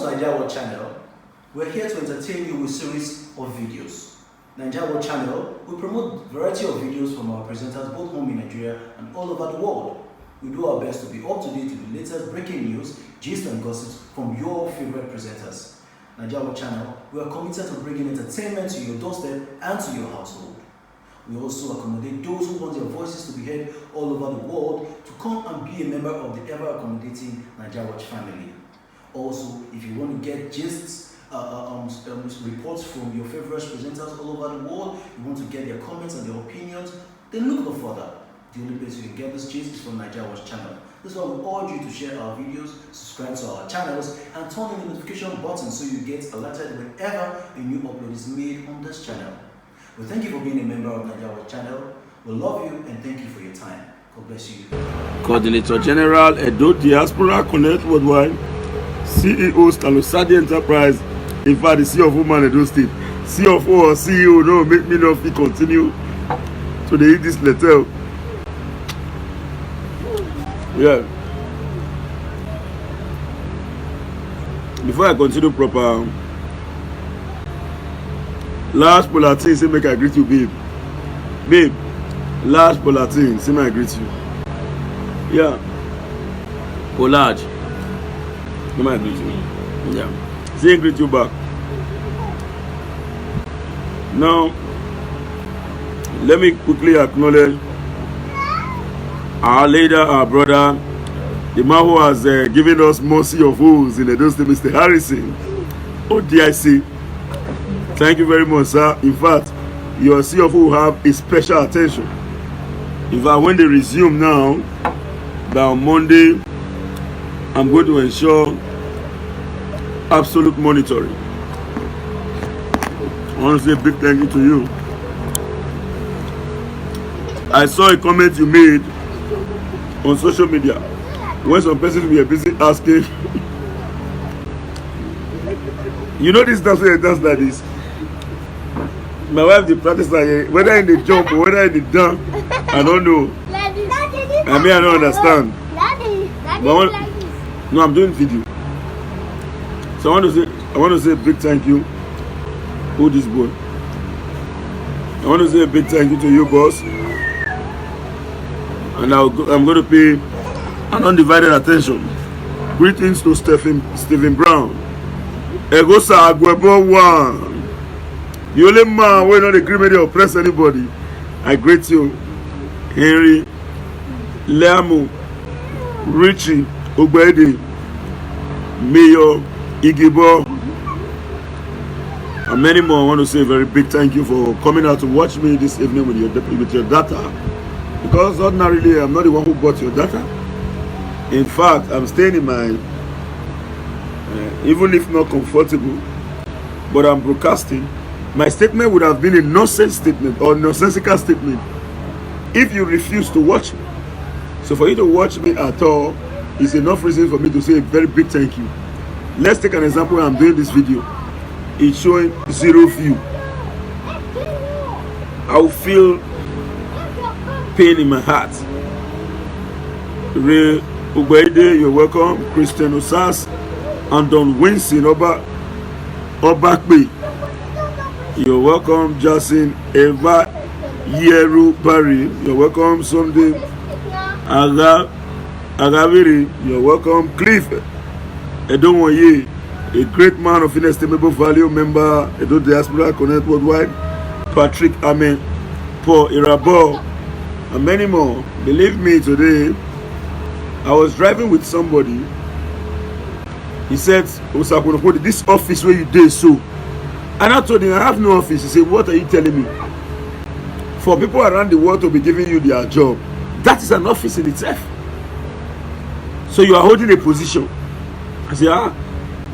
Naija World Channel. We're here to entertain you with a series of videos. Naija World Channel will promote a variety of videos from our presenters both home in Nigeria and all over the world. We do our best to be up to date with the latest breaking news, gist and gossips from your favorite presenters. Naija World Channel, we are committed to bringing entertainment to your doorstep and to your household. We also accommodate those who want their voices to be heard all over the world to come and be a member of the ever-accommodating Naija Watch family. Also, if you want to get gists, reports from your favorite presenters all over the world, you want to get their comments and their opinions, then look no further. The only place you can get this gist is from Naija Watch Channel. This is why we urge you to share our videos, subscribe to our channels, and turn on the notification button so you get alerted whenever a new upload is made on this channel. We thank you for being a member of Naija Watch Channel. We love you and thank you for your time. God bless you. Coordinator General, Edo Diaspora Connect Worldwide, CEO Stalosadi Enterprise, in fact the CFO man Edo State, CFO or CEO, no, make me not feel continue to the this letter. Yeah. Before I continue proper, last Polatin say make I greet you, babe. Babe, last Polatin say make I greet you. Yeah. Polage. Say make I greet you. Yeah. Say greet you back. Now, let me quickly acknowledge our leader, our brother, the man who has given us mercy of fools in Edo State, Mr. Harrison, ODIC. Thank you very much, sir. In fact, your CFO will have a special attention. In fact, when they resume now, by on Monday, I'm going to ensure absolute monitoring. I want to say a big thank you to you. I saw a comment you made on social media when some persons were busy asking, you know this dance when dance like this. My wife dey practice like whether in the jump or whether in the dance, I don't know. I mean I don't understand. No, I'm doing video. So I want to say a big thank you. Who this boy? I want to say a big thank you to you, boss. And I'm going to pay an undivided attention. Greetings to Stephen Brown. Egosa Agwebo one. The only man who not agree with you oppress anybody. I greet you. Henry, Leamu, Richie, Ogbedi, Mayor, Igibo, and many more. I want to say a very big thank you for coming out to watch me this evening with your data. Because ordinarily, I'm not the one who bought your data. In fact, I'm staying in my, even if not comfortable, but I'm broadcasting. My statement would have been a nonsense statement or nonsensical statement if you refuse to watch me. So for you to watch me at all is enough reason for me to say a very big thank you. Let's take an example where I'm doing this video. It's showing 0 view. I will feel pain in my heart. Ray Ugbede, you're welcome. Christian Osas and Don Winston Obakbe, you're welcome. Jasin Eva Yeru Barry, you're welcome. Sunday Agaviri, you're welcome. Cliff Edomoye, a great man of inestimable value, member Edo Diaspora Connect Worldwide. Patrick Amen, Paul Irabo, and many more. Believe me, today I was driving with somebody. He said, Osakunopodi, this office where you did so. And I told him, I have no office. He said, what are you telling me? For people around the world to be giving you their job, that is an office in itself. So you are holding a position. I said,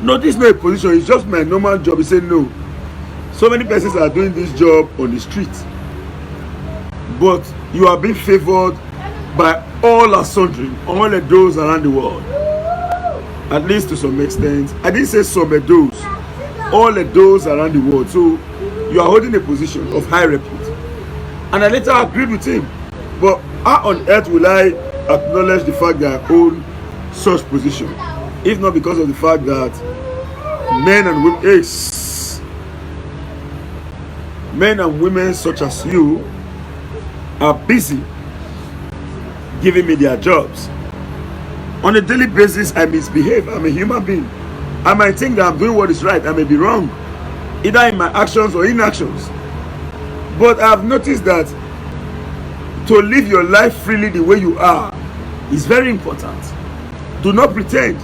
no, this is not a position. It's just my normal job. He said, no. So many persons are doing this job on the street. But you are being favored by all and sundry, all of those around the world. At least to some extent. I didn't say some of those. All of those around the world. So you are holding a position of high repute. And I later agreed with him. But how on earth will I acknowledge the fact that I hold such position? If not because of the fact that Men and women, yes, men and women such as you are busy giving me their jobs. On a daily basis, I misbehave. I'm a human being. I might think that I'm doing what is right. I may be wrong, either in my actions or inactions. But I've noticed that to live your life freely the way you are is very important. Do not pretend.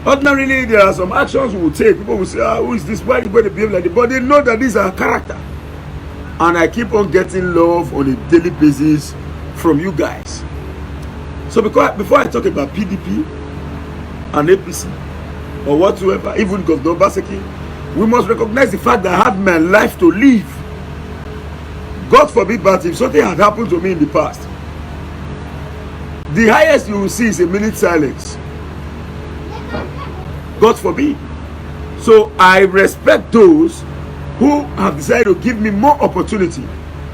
Ordinarily, there are some actions we will take. People will say, who is this? Why are you going to behave like this? But they know that these are character. And I keep on getting love on a daily basis from you guys. So before I talk about PDP and APC or whatsoever, even Governor Obaseki, we must recognize the fact that I have my life to live. God forbid, but if something had happened to me in the past, the highest you will see is a minute silence. God forbid. So I respect those who have decided to give me more opportunity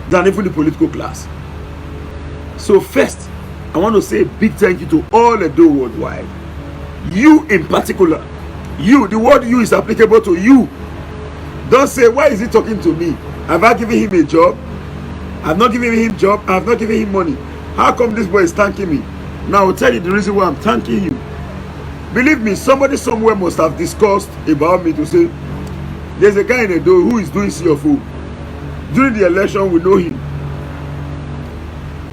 than even the political class. So first, I want to say a big thank you to all Edo worldwide. You in particular. You, the word you is applicable to you. Don't say, why is he talking to me? Have I given him a job? I've not given him a job. I've not given him money. How come this boy is thanking me? Now I'll tell you the reason why I'm thanking you. Believe me, somebody somewhere must have discussed about me to say, there's a guy in Edo who is doing CFO. During the election, we know him.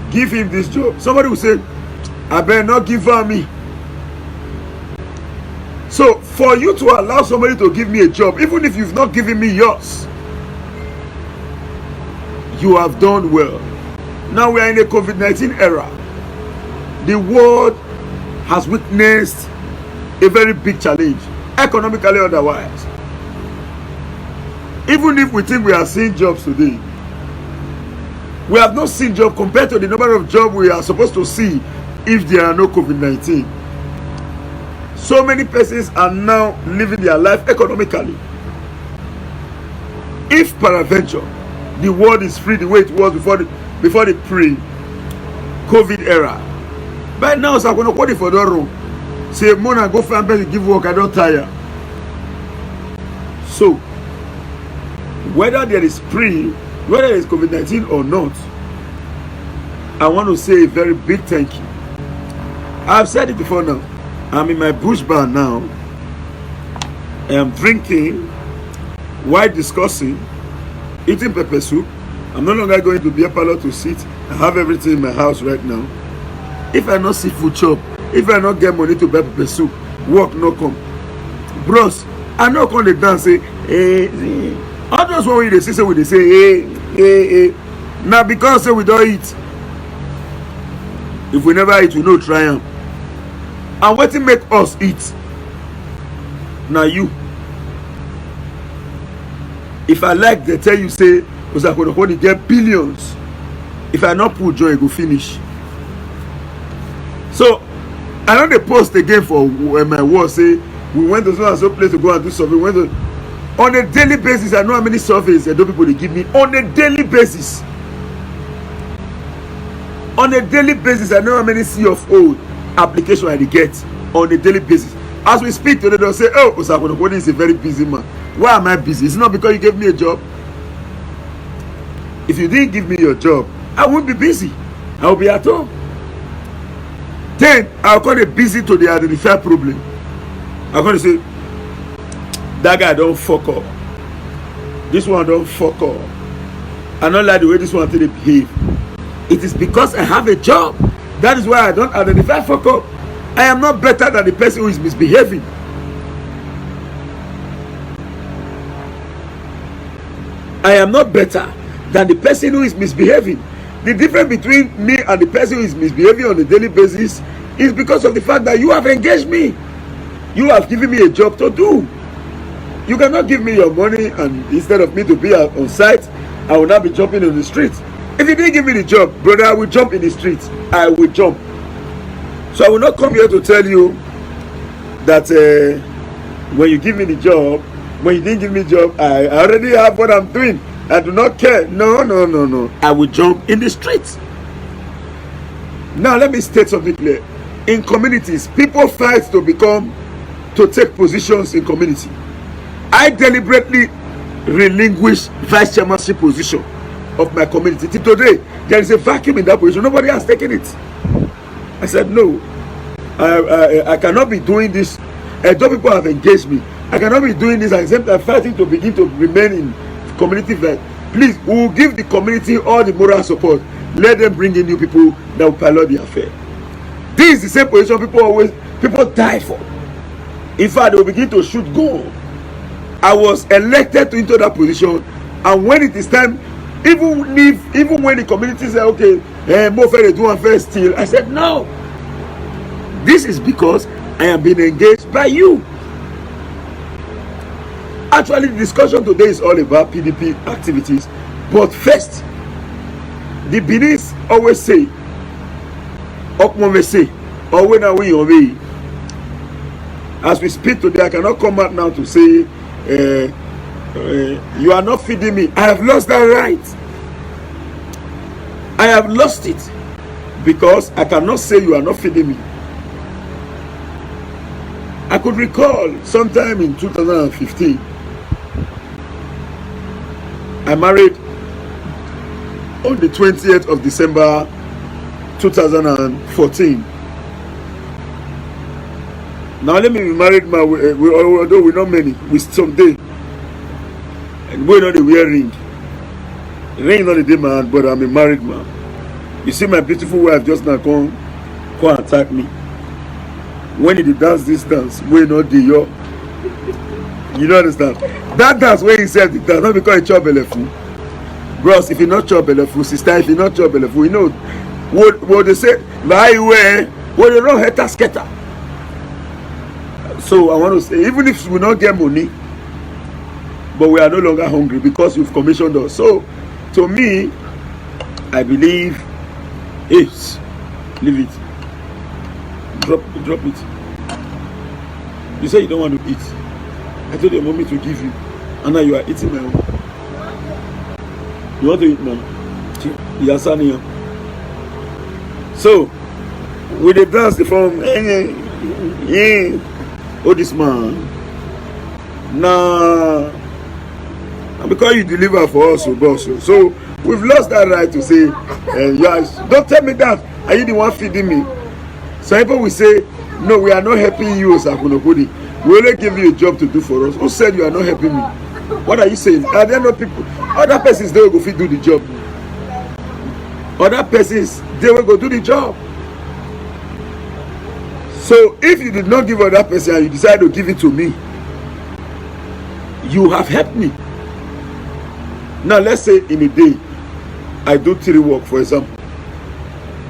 Give him this job. Somebody will say, I better not give her me. So for you to allow somebody to give me a job, even if you've not given me yours, you have done well. Now we are in a COVID-19 era. The world has witnessed a very big challenge, economically otherwise. Even if we think we are seeing jobs today, we have not seen jobs compared to the number of jobs we are supposed to see if there are no COVID-19. So many persons are now living their life economically. If peradventure the world is free the way it was before the pre-COVID era, by now I'm going to call it for the room. Say, Mona, go find people to give work, I don't tire. So, whether there is whether there is COVID-19 or not, I want to say a very big thank you. I've said it before now. I'm in my bush bar now. I am drinking, while discussing, eating pepper soup. I'm no longer going to be a parlor to sit. I have everything in my house right now. If I not see food chop, if I not get money to buy pepper soup, work no come. Bros, I not come to dance say, hey. All those when they say, they say, hey. Now because we don't eat. If we never eat, we no triumph. And what to make us eat? Now you. If I like, they tell you say, because I could only get billions. If I not put joy, it go finish. So I know they post again for my work, say we went to so place to go and do survey. On a daily basis, I know how many surveys Edo people they give me. On a daily basis. On a daily basis, I know how many CFO applications I get on a daily basis. As we speak today, they'll say, oh, Osakwonokwo is a very busy man. Why am I busy? It's not because you gave me a job. If you didn't give me your job, I won't be busy. I will be at home. Then I'll call it busy to the identify problem. I'm going to say, that guy don't fuck up. This one don't fuck up. I don't like the way this one today behave. It is because I have a job. That is why I don't identify fuck up. I am not better than the person who is misbehaving. I am not better than the person who is misbehaving. The difference between me and the person who is misbehaving on a daily basis is because of the fact that you have engaged me. You have given me a job to do. You cannot give me your money and instead of me to be on site, I will not be jumping on the streets. If you didn't give me the job, brother, I will jump in the streets. I will jump. So I will not come here to tell you that when you give me the job, when you didn't give me the job, I already have what I'm doing. I do not care. No. I will jump in the streets. Now let me state something clear. In communities, people fight to become to take positions in community. I deliberately relinquished vice chairmanship position of my community. Till today, there is a vacuum in that position. Nobody has taken it. I said, no, I cannot be doing this. Though people have engaged me, I cannot be doing this and except I'm fighting to begin to remain in community life. Please, we will give the community all the moral support. Let them bring in new people that will pilot the affair. This is the same position people die for. In fact, they will begin to shoot gun. I was elected into that position, and when it is time, even when the community said, okay, more fair do and fair still, I said no. This is because I am being engaged by you. Actually, the discussion today is all about PDP activities, but first, the Benis always say, or when are we away? As we speak today, I cannot come out now to say, you are not feeding me. I have lost that right. I have lost it because I cannot say you are not feeding me. I could recall sometime in 2015, I married on the 20th of December 2014. Now let me be married, although we're not many, we someday. And we know the wear ring. Ring not the day man, but I'm a married man. You see my beautiful wife just now come attack me. When he dance this dance, we not the yo. You don't understand? That dance where he said the dance, not because he chop belefu. Bros, if you not chop belefu, sister, if you not chop belefu, you know what they say, lie where what they don't hate skater. So I want to say, even if we not get money, but we are no longer hungry because you've commissioned us. So to me, I believe it's leave it. Drop it. You say you don't want to eat. I told your mommy to give you, and now you are eating my own. You want to eat now? Yasania. So with the dance from oh this man. Nah. And because you deliver for us, boss. So we've lost that right to say, don't tell me that. Are you the one feeding me? Some people will say, no, we are not helping you, Sakunokudi. We only give you a job to do for us. Who said you are not helping me? What are you saying? Are there no people? Other persons, they will go do the job. Other persons, they will go do the job. So if you did not give other person and you decide to give it to me, you have helped me. Now let's say in a day, I do 3 work, for example,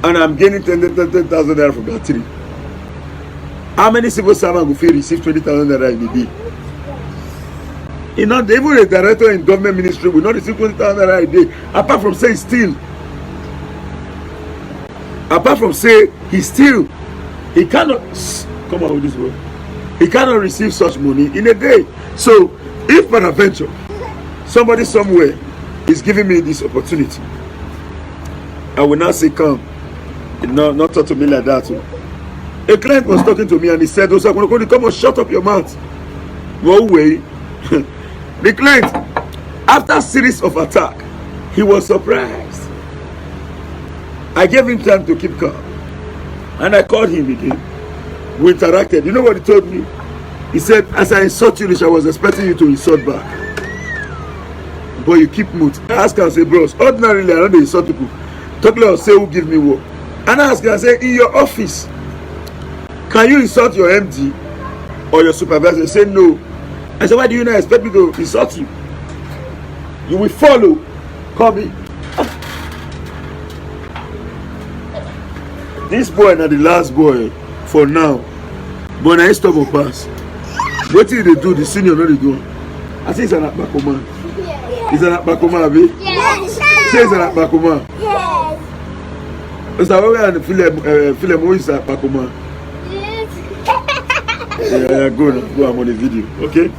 and I'm getting 10,000 naira from that 3. How many civil servants will receive 20,000 naira in a day? You know, even a director in government ministry will not receive 20,000 naira a day, apart from saying steal. Apart from say he steal, he cannot come out with this word. He cannot receive such money in a day. So if peradventure somebody somewhere is giving me this opportunity, I will not say come. Not talk to me like that. A client was talking to me and he said, "Oh, I'm going to come and shut up your mouth." No way. The client, after a series of attack, he was surprised. I gave him time to keep calm. And I called him again. We interacted. You know what he told me? He said, as I insult you, I was expecting you to insult back. But you keep mute. I asked him, I say, bros, ordinarily I don't insult people. Talk like say who give me work. And I asked him, I say, in your office, can you insult your MD or your supervisor? He said, no. I said, why do you not expect me to insult you? You will follow. Call me. This boy na the last boy for now. But na he stubborn pass. What did they do? The senior no dey do. I say it's an akpakoma. It's an akpakoma, abi? Yes. Say it's an akpakoma. Yes. Mr. Wewe and Philem who is an akpakoma? Yes. Yeah, go now. Go, I'm on the video. Okay?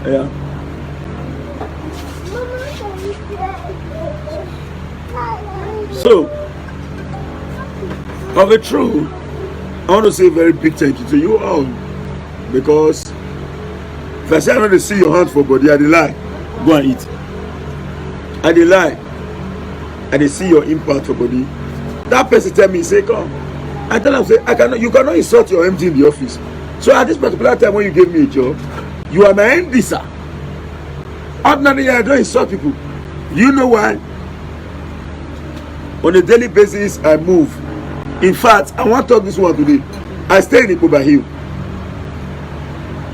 Yeah. So, of a truth, I want to say a very big thank you to you all because if I say I want to see your hand for body, I dey lie. Go and eat. I dey lie. I dey see your impact for body. That person tell me, say, come. I tell him, say, you cannot insult your MD in the office. So at this particular time when you gave me a job, you are my MD, sir. Ordinarily, I don't insult people. You know why? On a daily basis, I move. In fact, I want to talk this one today. I stay in Ikpoba Hill.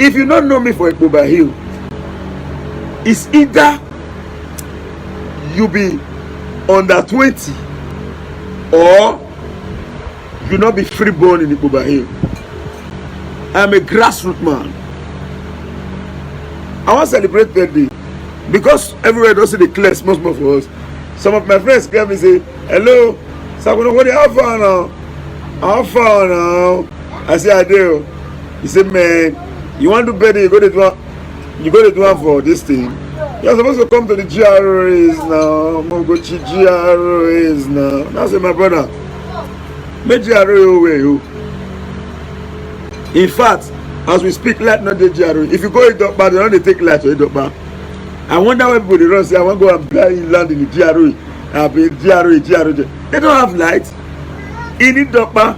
If you don't know me for Ikpoba Hill, it's either you be under 20 or you not be freeborn in Ikpoba Hill. I'm a grassroots man. I want to celebrate birthday because everywhere does see the clear small for us. Some of my friends come and say, hello, Sakuno, what do you have for now? How far now? I say, I do. He said, man, you want to birthday, you go to do one for this thing. You're supposed to come to the GROs now. Mogochi GROs now. Now say, my brother, make GRO away, you. In fact, as we speak, light not the GRO. If you go in Dokba, they don't take light to Dokba. I wonder why people they run say, I want to go and buy land in the GRO. GRO. They don't have light. In Dokba,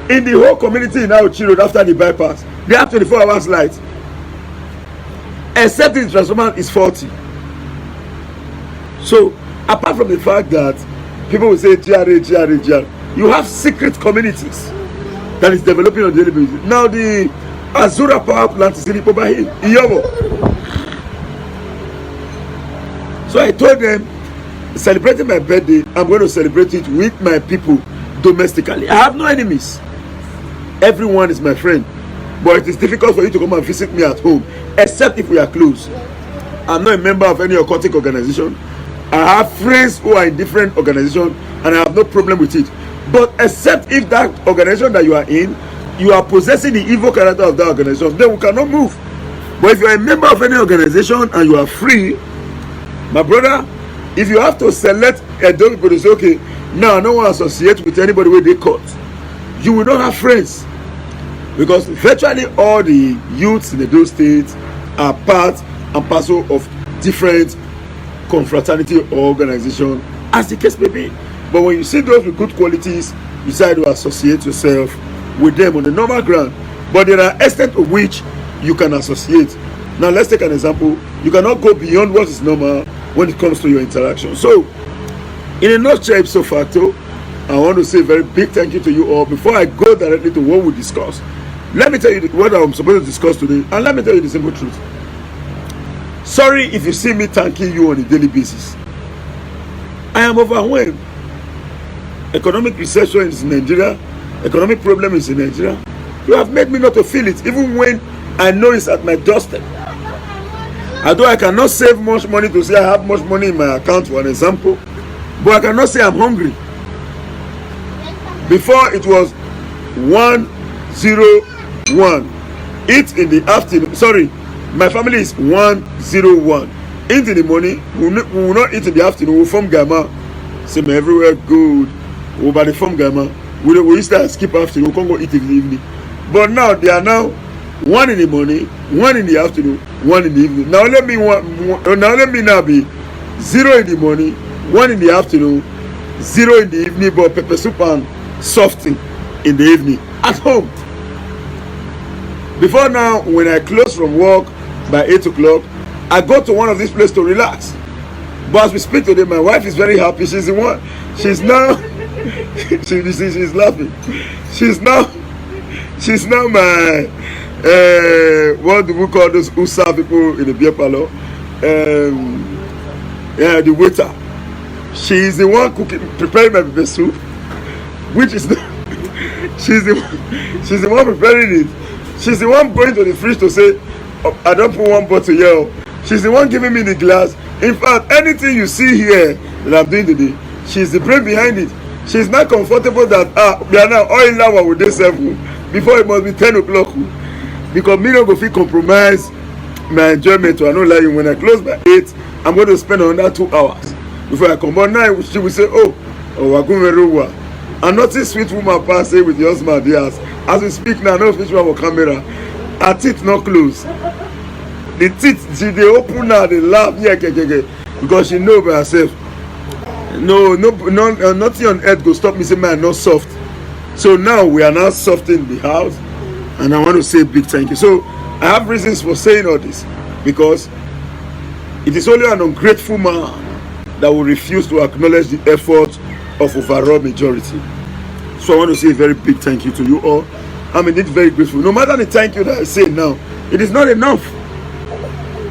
in the whole community in Auchi Road after the bypass, they have 24 hours light. Except the transformer is faulty. So, apart from the fact that people will say GRA, you have secret communities that is developing on a daily basis. Now the Azura power plant is in Ikpoba Hill, Iyobo. So I told them, celebrating my birthday, I'm going to celebrate it with my people domestically. I have no enemies. Everyone is my friend. But it is difficult for you to come and visit me at home, except if we are close. I'm not a member of any occultic organization. I have friends who are in different organizations, and I have no problem with it. But except if that organization that you are in, you are possessing the evil character of that organization, then we cannot move. But if you are a member of any organization and you are free, my brother, if you have to select a dog people to say, okay, now I don't want to associate with anybody where they caught, you will not have friends. Because virtually all the youths in those states are part and parcel of different confraternity or organization, as the case may be. But when you see those with good qualities, you decide to associate yourself with them on the normal ground. But there are extent of which you can associate. Now let's take an example. You cannot go beyond what is normal when it comes to your interaction. So, in a nutshell, ipso facto, I want to say a very big thank you to you all. Before I go directly to what we discuss, let me tell you what I'm supposed to discuss today, and let me tell you the simple truth. Sorry if you see me thanking you on a daily basis. I am overwhelmed. Economic recession is in Nigeria. Economic problem is in Nigeria. You have made me not to feel it, even when I know it's at my doorstep. Although I cannot save much money to say I have much money in my account, for an example, but I cannot say I'm hungry. Before it was 101. Eat in the afternoon. Sorry, my family is 101. Eat in the morning. We will not eat in the afternoon. We'll form gamma. Say me everywhere good. We'll by the form gamma. We used to skip afternoon. We can't go eat in the evening. But now they are now 1 in the morning, 1 in the afternoon, 1 in the evening. Now let me now be 0 in the morning, 1 in the afternoon, 0 in the evening, but pepper soup and softing in the evening at home. Before now, when I close from work by 8 o'clock, I go to one of these places to relax. But as we speak today, my wife is very happy. She's the one. She's now. she's laughing. She's now my. What do we call those who serve people in the beer parlor? Yeah, the waiter. She is the one preparing my pepper soup, which is not. She's the one preparing it. She's the one going to the fridge to say, oh, I don't put one bottle here. She's the one giving me the glass. In fact, anything you see here that I'm doing today, she's the brain behind it. She's not comfortable that we are now oil lava with this 7 before it must be 10 o'clock. Because me not go feel compromise my enjoyment. I don't like you. When I close by 8, I'm going to spend another 2 hours before I come. But now she will say, oh, we're going very well. And nothing sweet woman pass with your husband. Yes. As we speak now, no sweet woman for camera. her teeth not close. The teeth, they open now, they laugh, yeah, because she know by herself. No, nothing on earth go stop me saying man not soft. So now we are now soft in the house, and I want to say big thank you. So I have reasons for saying all this, because it is only an ungrateful man that will refuse to acknowledge the effort of overall majority. So I want to say a very big thank you to you all. I'm indeed very grateful. No matter the thank you that I say now, it is not enough.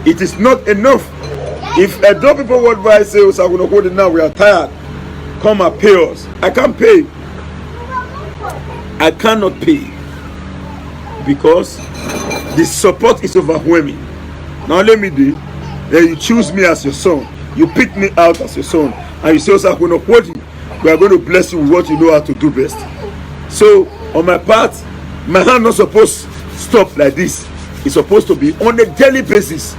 It is not enough. If a lot people worldwide say, oh, now we are tired, come and pay us. I can't pay. I cannot pay, because the support is overwhelming. Now let me do. Then you choose me as your son. You pick me out as your son, and you say, oh, we are going to bless you with what you know how to do best. So on my part, my hand not supposed to stop like this. It's supposed to be on a daily basis.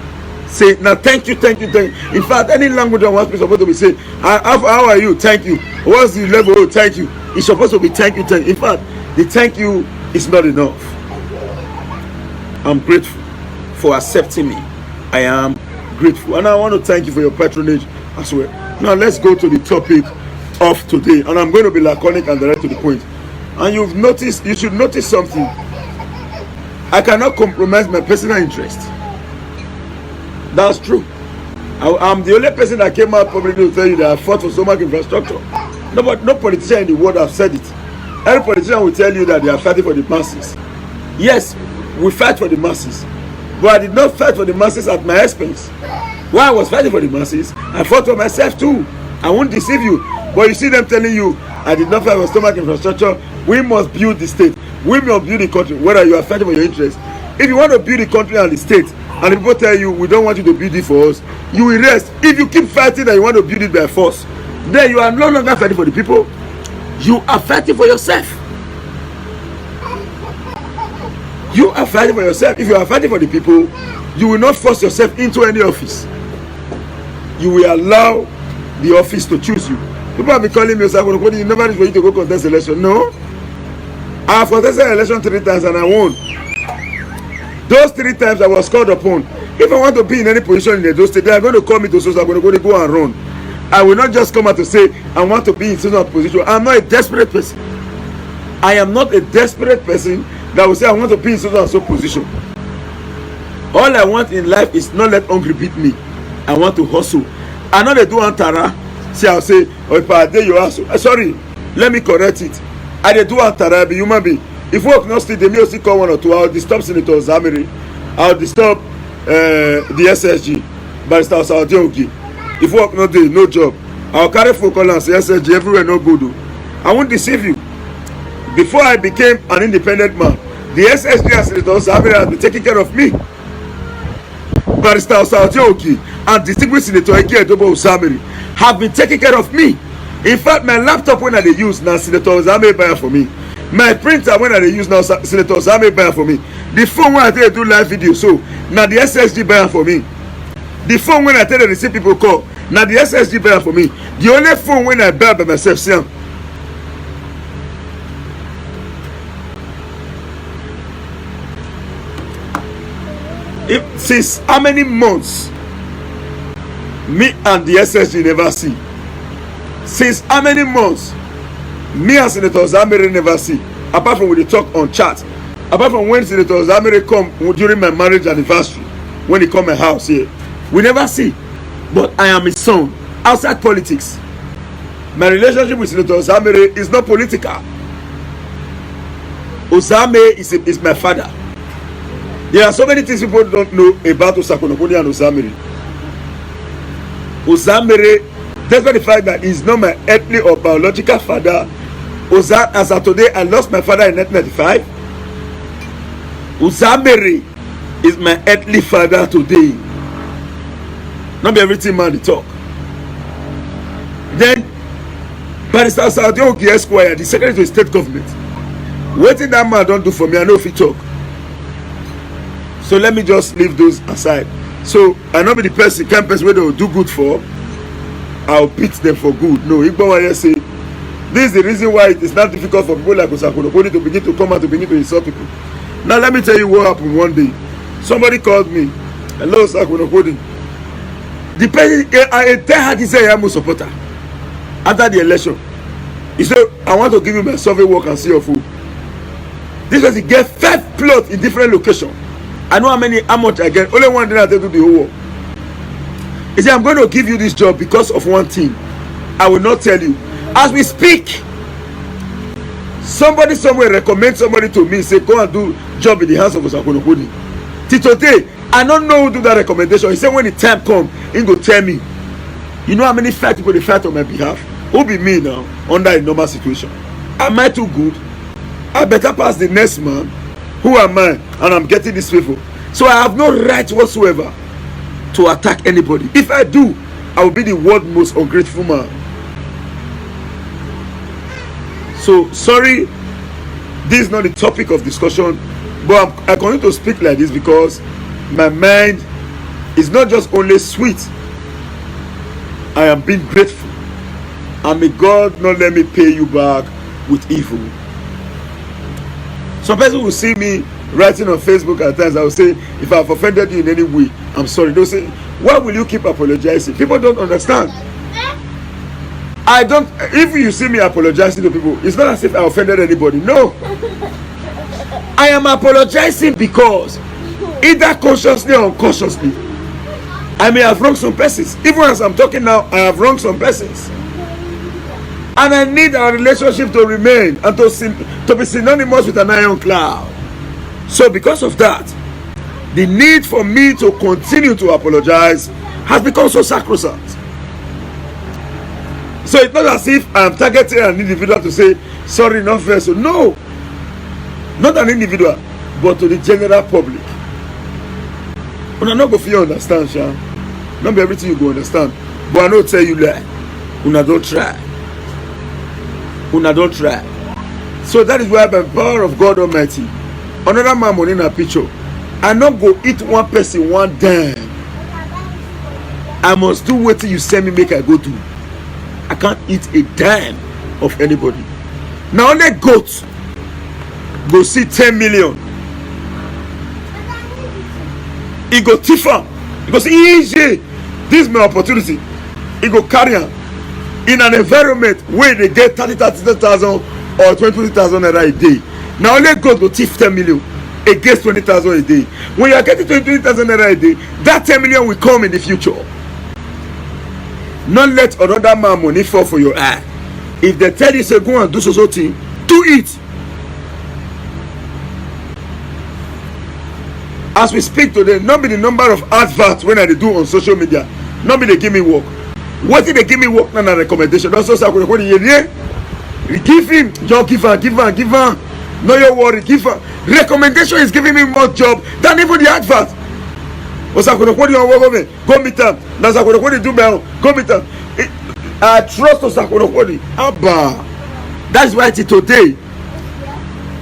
Say now, thank you. In fact, any language I want is supposed to be saying, how are you? Thank you. What's the level? Oh, thank you. It's supposed to be thank you. In fact, the thank you is not enough. I'm grateful for accepting me. I am grateful, and I want to thank you for your patronage as well. Now let's go to the topic of today, and I'm going to be laconic and direct to the point. And you should notice something. I cannot compromise my personal interest. That's true. I'm the only person that came out publicly to tell you that I fought for so much infrastructure. No politician in the world have said it. Every politician will tell you that they are fighting for the masses. Yes, we fight for the masses, but I did not fight for the masses at my expense. While I was fighting for the masses, I fought for myself too. I won't deceive you, but you see them telling you I did not fight for stomach infrastructure. We must build the state. We must build the country. Whether you are fighting for your interest, if you want to build the country and the state, and the people tell you we don't want you to build it for us, you will rest. If you keep fighting and you want to build it by force, then you are no longer fighting for the people. You are fighting for yourself. You are fighting for yourself. If you are fighting for the people, you will not force yourself into any office. You will allow the office to choose you. People have been calling me, you never need for you to go contest election. No. I have contested election 3 times and I won. Those 3 times I was called upon. If I want to be in any position in those states, they are going to call me to so I'm going to go and run. I will not just come out to say I want to be in such position. I'm not a desperate person. I am not a desperate person that will say I want to be in such and so position. All I want in life is not let hungry beat me. I want to hustle. I know they do antara. See, I'll say, oh, if I dare you hustle. Sorry, let me correct it. I they do antara, I be human being. If work not still, they may still call 1 or 2. I'll disturb Senator Zamiri. I'll disturb the SSG. Barrister Saudi Ogi. If work not there, no job. I'll carry phone call and say SSG everywhere, no good. I won't deceive you. Before I became an independent man, the SSG and Senator Zamiri has been taking care of me. Barrister Saudi Ogi and distinguished Senator Eke Edobo Zamiri have been taking care of me. In fact, my laptop when I use now, Senator Zamiri buy for me. My printer when I use now, Senator Zamiri buy for me. The phone when I tell you do live video, so now the SSG buy for me. The phone when I tell you to receive people call, now the SSG buy for me. The only phone when I buy by myself, see. Since how many months me and the SSG never see? Since how many months me and Senator Zamiri never see? Apart from when they talk on chat, apart from when Senator Zamiri come during my marriage anniversary, when he come my house here, we never see. But I am his son. Outside politics, my relationship with Senator Zamiri is not political. Ozame is my father. There are so many things people don't know about Osakonokoni and Ozamiri. Ozamiri, despite the fact that he's not my earthly or biological father, as of today, I lost my father in 1995. Ozamiri is my earthly father today. Not be everything man they talk. Then, Barrister Saudi Ogi Esquire, the secretary to the state government, what did that man don't do for me? I know if he talk. So let me just leave those aside. So I know be the person, kind person where they will do good for, I'll beat them for good. No, Igbo say this is the reason why it is not difficult for people like Osakonokoni to begin to come out to begin to insult people. Now let me tell you what happened one day. Somebody called me. Hello, sir, the person, I had to say I'm a supporter. After the election, he said, I want to give you my survey work and see your food. This was he get 5 plots in different locations. I know how much I get. Only one thing I tell to the whole world. He said, I'm going to give you this job because of one thing. I will not tell you. As we speak, somebody somewhere recommend somebody to me, say, go and do job in the hands of Osakwonokodi. Till today, I don't know who do that recommendation. He said, when the time come, he go tell me. You know how many fight people they fight on my behalf? Who be me now under a normal situation? Am I too good? I better pass the next man. Who am I? And I'm getting this favor. So I have no right whatsoever to attack anybody. If I do, I will be the world's most ungrateful man. So sorry, this is not the topic of discussion, but I continue to speak like this because my mind is not just only sweet. I am being grateful, and may God not let me pay you back with evil. Some person will see me writing on Facebook at times. I will say, if I have offended you in any way, I'm sorry. They'll say, why will you keep apologizing? People don't understand. I don't. If you see me apologizing to people, it's not as if I offended anybody. No. I am apologizing because either consciously or unconsciously, I may have wronged some persons. Even as I'm talking now, I have wronged some persons. And I need our relationship to remain and to be synonymous with an iron cloud. So because of that, the need for me to continue to apologize has become so sacrosanct. So it's not as if I'm targeting an individual to say, sorry, not fair. So no, not an individual, but to the general public. Una not go feel understand, Sha. Not be everything you go understand. But I don't tell you lie. Una don't try. Una don't try. So that is why by the power of God Almighty, another man money in a picture, I not go eat one person one dime. I must do what you send me make I go do. I can't eat a dime of anybody. Now only goats go see 10 million. He go tiffer. He go say, easy. This is my opportunity. He go carry on in an environment where they get 30,000 or 20,000 naira a day. Now only goats go thief 10 million against 20,000 a day. When you are getting 20,000 naira a day, that 10 million will come in the future. Not let another man money fall for your eye. If they tell you say go and do so thing, do it. As we speak today, not be the number of adverts when I do on social media. Not be they give me work. What if they give me work now? A recommendation. That's also what you give him. Just give her. No your worry. Give her. Recommendation is giving me more job than even the advert. Osakwonokodi on work go meet them. That's Osakwonokodi do well. Go meet them. I trust Osakwonokodi. Abba. That's why today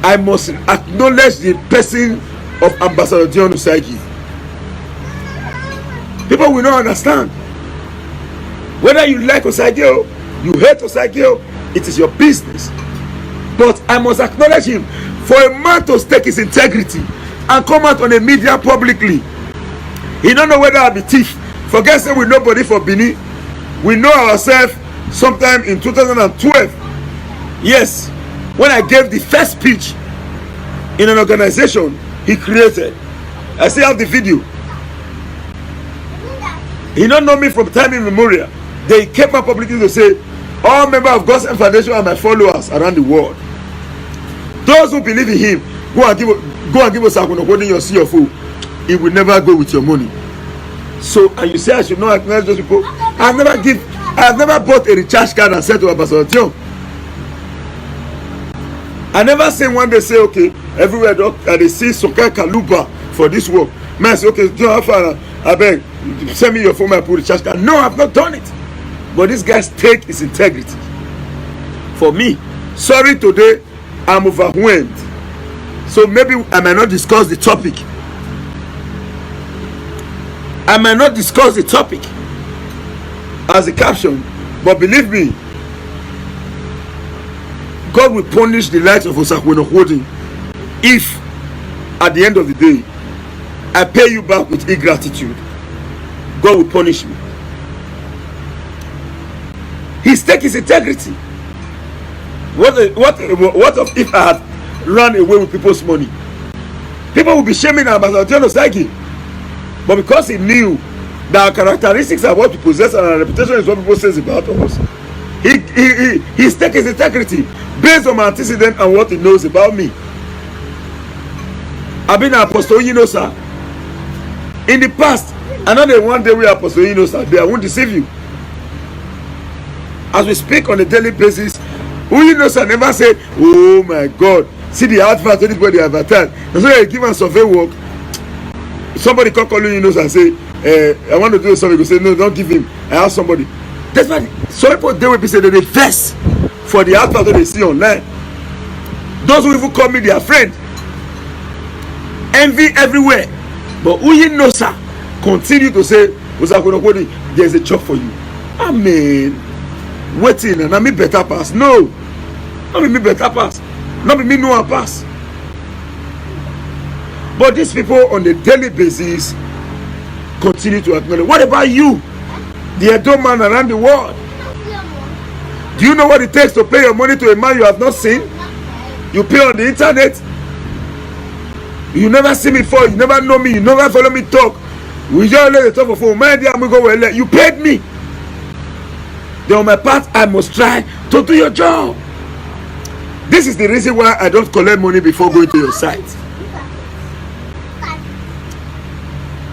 I must acknowledge the person of Ambassador Dion Usaigi. People will not understand. Whether you like Osaigio, you hate Osaigio, it is your business. But I must acknowledge him. For a man to stake his integrity and come out on the media publicly, he don't know whether I'll be thief. Forget saying we nobody for Bini. We know ourselves sometime in 2012. Yes, when I gave the first speech in an organization he created. I still have the video. He don't know me from time immemorial. They came up publicly to say, all members of God's Foundation are my followers around the world. Those who believe in him, go and give us Osakwonokodi your CFO. It will never go with your money. So, and you say I should not acknowledge those people. I have never bought a recharge card and said to Ambassador Dion. I never say one day say, okay, everywhere they see Soka Kaluba for this work. Man, I say, okay, Dion, I beg, send me your phone, I put recharge card. No, I've not done it. But this guy's take his integrity. For me, sorry today, I'm overwhelmed. So maybe I might not discuss the topic. I might not discuss the topic as a caption, but believe me, God will punish the likes of Osakwonokodi if at the end of the day, I pay you back with ingratitude, God will punish me. His stake is integrity. What of if I had run away with people's money? People will be shaming Ambassador Psyche. But because he knew that our characteristics are what we possess and our reputation is what people say about us, his stake is integrity based on my antecedent and what he knows about me. I've been an Apostle, you know, sir. In the past, I know that one day we are Apostle, you know, sir. They won't deceive you. As we speak on a daily basis, who you know, sir, never said, oh my God, see the advert, anybody advertise. And so they give us survey work. Somebody can call you know, and say, I want to do something. You say, no, don't give him. I have somebody. That's why some people they will be saying that they first for the advert that they see online. Those who even call me their friend. Envy everywhere. But who you know, sir, continue to say, there's a job for you. Amen. Waiting and I me better pass. No, not me better pass. Not me no pass. But these people on a daily basis continue to acknowledge. What about you, the Edo man around the world? Do you know what it takes to pay your money to a man you have not seen? You pay on the internet. You never see me before. You never know me. You never follow me talk. We just let the talk for phone. Man, I'm go well. You paid me. Then on my part, I must try to do your job. This is the reason why I don't collect money before going to your site.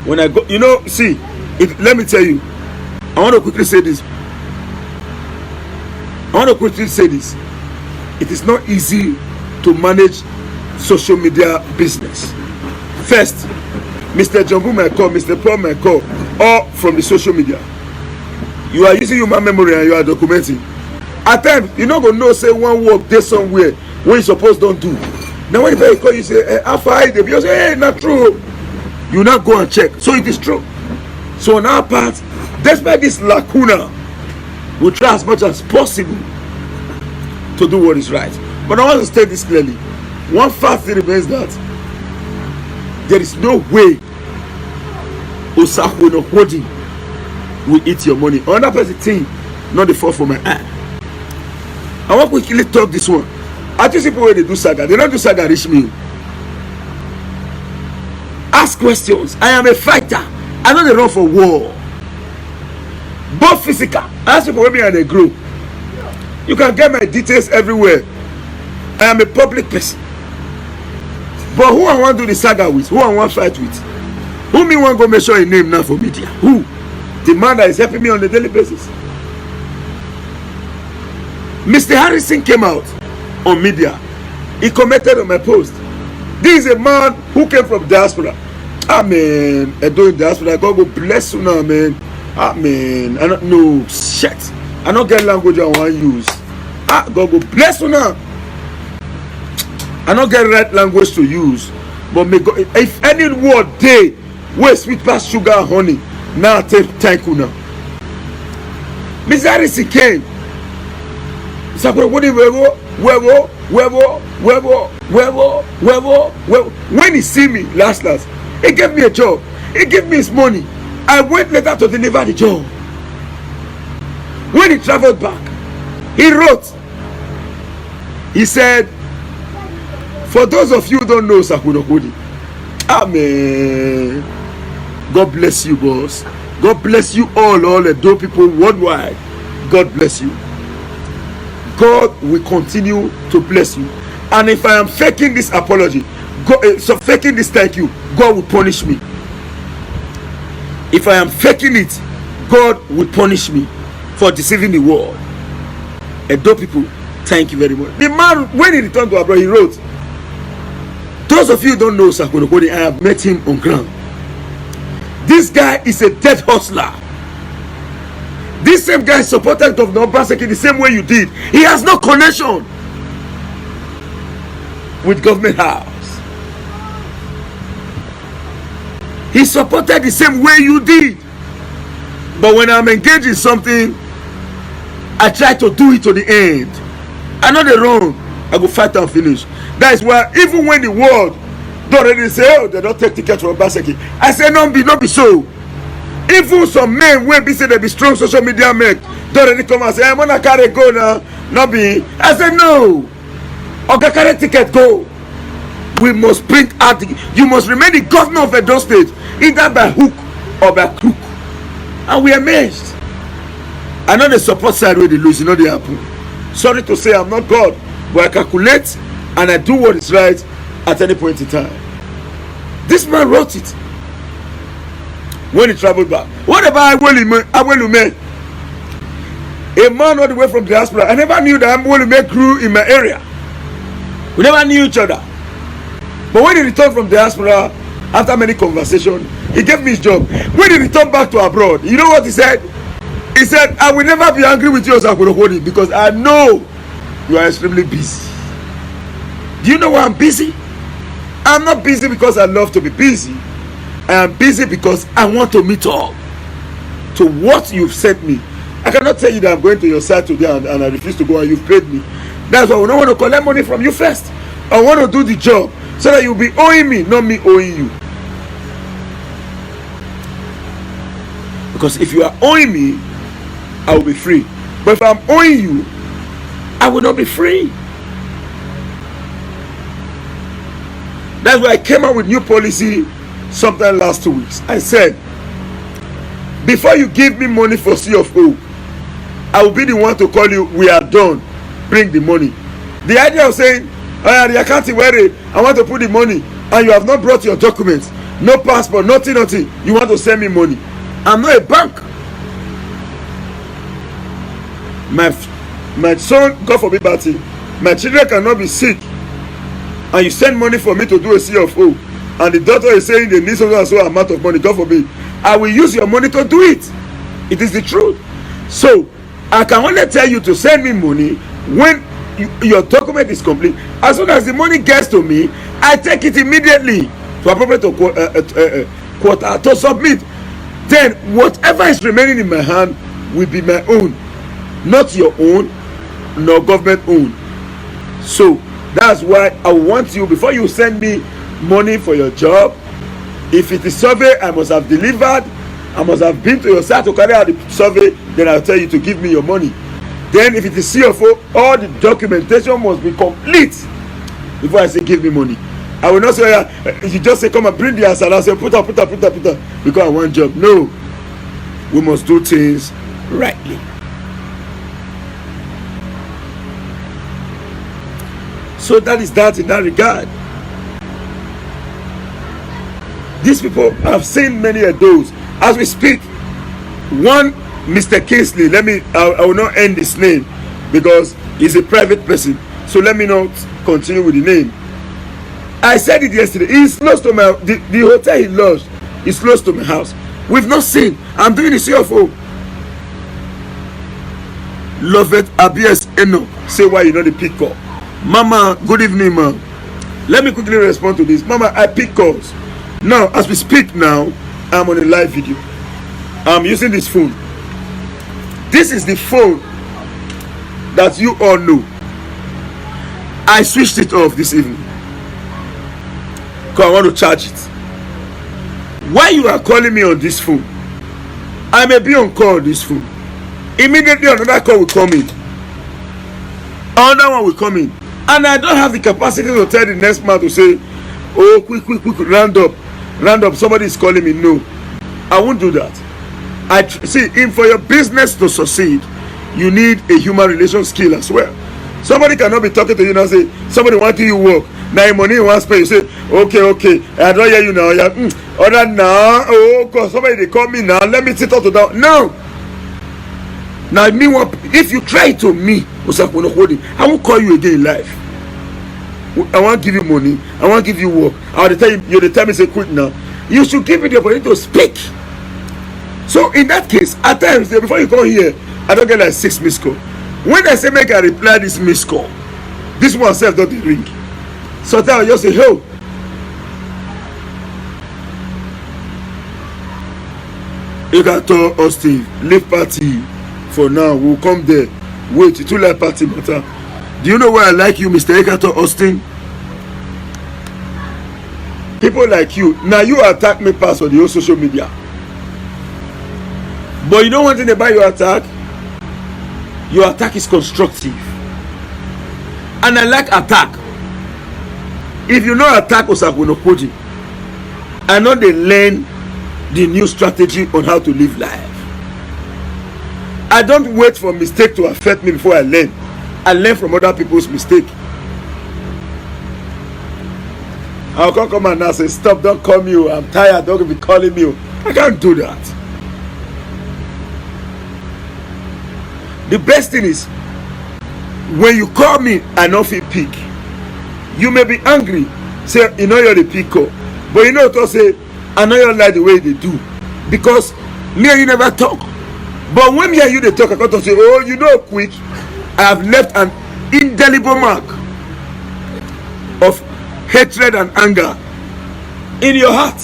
When I go, you know, see, let me tell you, I want to quickly say this. It is not easy to manage social media business. First, Mr. Jumbo might call, Mr. Paul might call, all from the social media. You are using human memory and you are documenting. At times, you're not going to know, say, one work there somewhere when you suppose don't do. Now, when they call you, say, how far is it? You say, hey, not true. You now go and check. So it is true. So on our part, despite this lacuna, we try as much as possible to do what is right. But I want to state this clearly. One fact remains that there is no way Osako no holding will eat your money. Another person thing, not the fall for my eye. I want to quickly talk this one. I just people when they do saga, they don't do saga reach me. Ask questions. I am a fighter. I don't run for war. Both physical. Ask people when me and they group. You can get my details everywhere. I am a public person. But who I want to do the saga with? Who I want to fight with? Who me want to go make sure a name now for media? Who? The man that is helping me on a daily basis. Mr. Harrison came out on media. He commented on my post. This is a man who came from diaspora. Amen. I do in diaspora. God will bless you now, man. Amen. I don't know shit. I don't get language I want to use. God will bless you now. I don't get right language to use. But may God, if any word day where sweet past sugar and honey, now take thank you now. Mr. Harrison came. When he see me last, he gave me a job. He gave me his money. I went later to deliver the job. When he traveled back, he wrote. He said, for those of you who don't know Sakuno Kodi, amen. God bless you, boss. God bless you all the dope people worldwide. God bless you. God will continue to bless you. And if I am faking this apology, faking this thank you, God will punish me. If I am faking it, God will punish me for deceiving the world. And those people, thank you very much. The man, when he returned to abroad, he wrote, those of you who don't know Sakuno Kodi, I have met him on ground. This guy is a dead hustler. This same guy supported Governor Obaseki the same way you did. He has no connection with government house. He supported the same way you did. But when I'm engaged in something, I try to do it to the end. I know the wrong. I go fight and finish. That is why even when the world Don't already say, oh, they don't take ticket from Obaseki. I say, no be so. Even some men when be say they be strong social media men, don't already come and say, I'm gonna carry go now. Not be. I say, no. Okay, carry ticket, go. We must bring out, you must remain the governor of Edo State, either by hook or by crook. And we are amazed. I know the support side where they lose, you know they happen. Sorry to say I'm not God, but I calculate and I do what is right at any point in time. This man wrote it when he traveled back. What about Awelume? A man all the way from diaspora. I never knew that Awelume grew in my area. We never knew each other. But when he returned from diaspora, after many conversations, he gave me his job. When he returned back to abroad, you know what he said? He said, I will never be angry with you, Osakwolokwondi, because I know you are extremely busy. Do you know why I'm busy? I'm not busy because I love to be busy. I am busy because I want to meet up to what you've sent me. I cannot tell you that I'm going to your side today and I refuse to go and you've paid me. That's why we don't want to collect money from you first. I want to do the job so that you'll be owing me, not me owing you. Because if you are owing me, I will be free. But if I'm owing you, I will not be free. That's why I came out with new policy sometime last 2 weeks. I said, before you give me money for C of O, I will be the one to call you, we are done, bring the money. The idea of saying, the account is where I want to put the money and you have not brought your documents, no passport, nothing, you want to send me money. I'm not a bank. My son, God forbid, Batty, my children cannot be sick and you send money for me to do a C of O and the doctor is saying they need so amount of money, God forbid, I will use your money to do it. It is the truth. So I can only tell you to send me money when your document is complete. As soon as the money gets to me, I take it immediately to appropriate quota to submit. Then whatever is remaining in my hand will be my own, not your own, nor government owned. So that's why I want you, before you send me money for your job, if it is survey I must have delivered, I must have been to your site to carry out the survey, then I'll tell you to give me your money. Then if it is CFO, all the documentation must be complete before I say give me money. I will not say, you just say come and bring the answer and I say put up because I want job. No, we must do things rightly. So that is that in that regard. These people have seen many of those. As we speak, one Mr. Kingsley, I will not end his name because he's a private person. So let me not continue with the name. I said it yesterday. He's close to the hotel he lost is close to my house. We've not seen. I'm doing the CFO. Lovett Abies Eno. Say why you know the pick call. Mama, good evening, ma'am. Let me quickly respond to this. Mama, I pick calls. Now, as we speak now, I'm on a live video. I'm using this phone. This is the phone that you all know. I switched it off this evening because I want to charge it. Why you are calling me on this phone? I may be on call on this phone. Immediately another call will come in. Another one will come in. And I don't have the capacity to tell the next man to say, oh, quick, round up, somebody is calling me. No, I won't do that. For your business to succeed, you need a human relation skill as well. Somebody cannot be talking to you now and say, somebody want you work. Now your money you want to spend, you say, okay, I don't hear you now. Other now, oh, God, somebody they call me now, let me sit up to that. No. Now, if you try to me, I won't call you again in life. I won't give you money. I won't give you work. I'll tell you, the time is say quit now. You should give me the opportunity to speak. So in that case, at times before you come here, I don't get like 6 missed call. When I say make I reply this missed call, this one self don't ring. So then I just say, hey, you can tell Austin, leave party for now. We'll come there. Wait, you too like party matter. Do you know why I like you, Mr. Ekato Austin? people like you, now you attack me past on the whole social media. But you know one thing about your attack? Your attack is constructive. And I like attack. If you know attack Osakwunokoji, I know they learn the new strategy on how to live life. I don't wait for mistake to affect me before I learn. I learn from other people's mistake. I'll come and now say, stop, don't call me. I'm tired, don't be calling me. I can't do that. The best thing is, when you call me, I know if you pick. You may be angry, say, you know you're the picker. But you know to say, I know you like the way they do. Because me and you never talk. But when me and you they talk, I got to say, oh, you know quick, I have left an indelible mark of hatred and anger in your heart.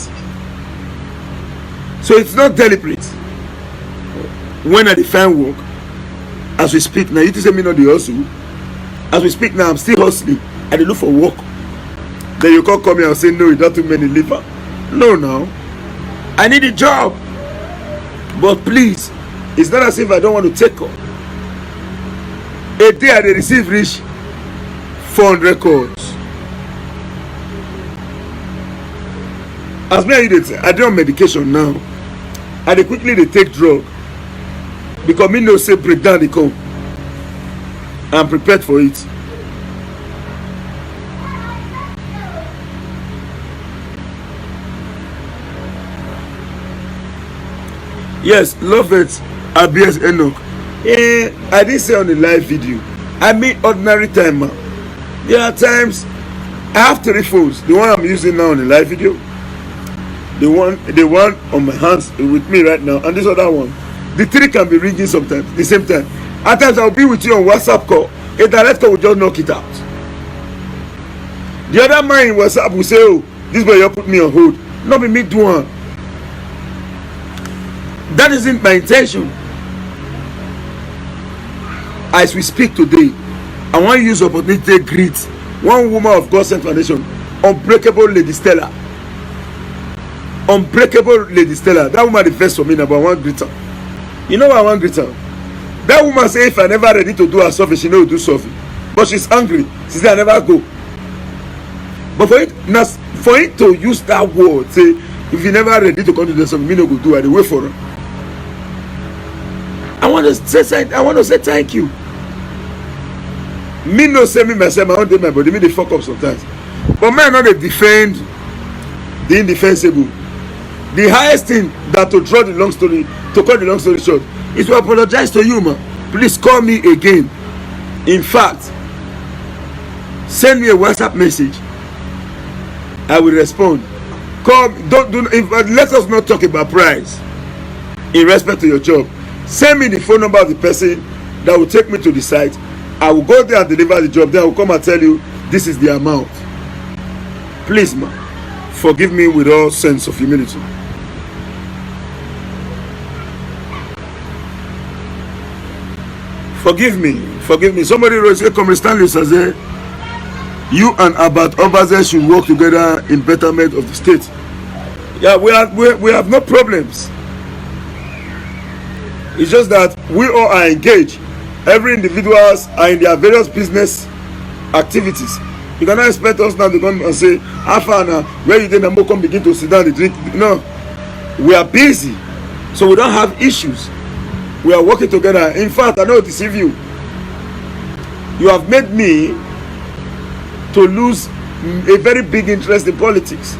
So it's not deliberate. When I define work, as we speak now, you say me not the hustle. As we speak now, I'm still hustling. I dey look for work. Then you can't come here and say, no, you don't too many liver. No, now. I need a job. But please, it's not as if I don't want to take up. A day I dey receive reach 400 calls. As me and you dey, I dey on medication now. I dey quickly dey take drug. Because me no say breakdown dey come. I'm prepared for it. Yes, love it. ABS Enoch. I didn't say on the live video. I mean ordinary time, man. There are times I have 3 phones. The one I'm using now on the live video, the one on my hands with me right now, and this other one. The 3 can be ringing sometimes, the same time. At times I'll be with you on WhatsApp call. A direct call will just knock it out. The other man in WhatsApp will say, oh, this boy you put me on hold. Not be me do one. That isn't my intention. As we speak today, I want to use the opportunity to greet one woman of God Sent Foundation, Unbreakable Lady Stella. Unbreakable Lady Stella. That woman the first for me, but I want to greet her. You know what I want to greet her? That woman say if I never ready to do her something, she know do something. But she's angry. She say I never go. But for it to use that word, say if you never ready to come to do something, me no go do it. I wait for her. I want to say thank you. Me no say me myself, I don't take my body, me they fuck up sometimes. But man not they defend the indefensible. The highest thing that to cut the long story short, is to apologize to you, man. Please call me again. In fact, send me a WhatsApp message. I will respond. Let us not talk about price in respect to your job. Send me the phone number of the person that will take me to the site. I will go there and deliver the job. Then I will come and tell you this is the amount. Please, man, forgive me with all sense of humility. Forgive me. Somebody wrote, say, Comrade Stanley says, you and Abat Obaze should work together in betterment of the state. Yeah, we have no problems. It's just that we all are engaged. Every individuals are in their various business activities. You cannot expect us now to come and say, Afana, where you then come begin to sit down and drink. No, we are busy, so we don't have issues. We are working together. In fact, I don't deceive you. You have made me to lose a very big interest in politics.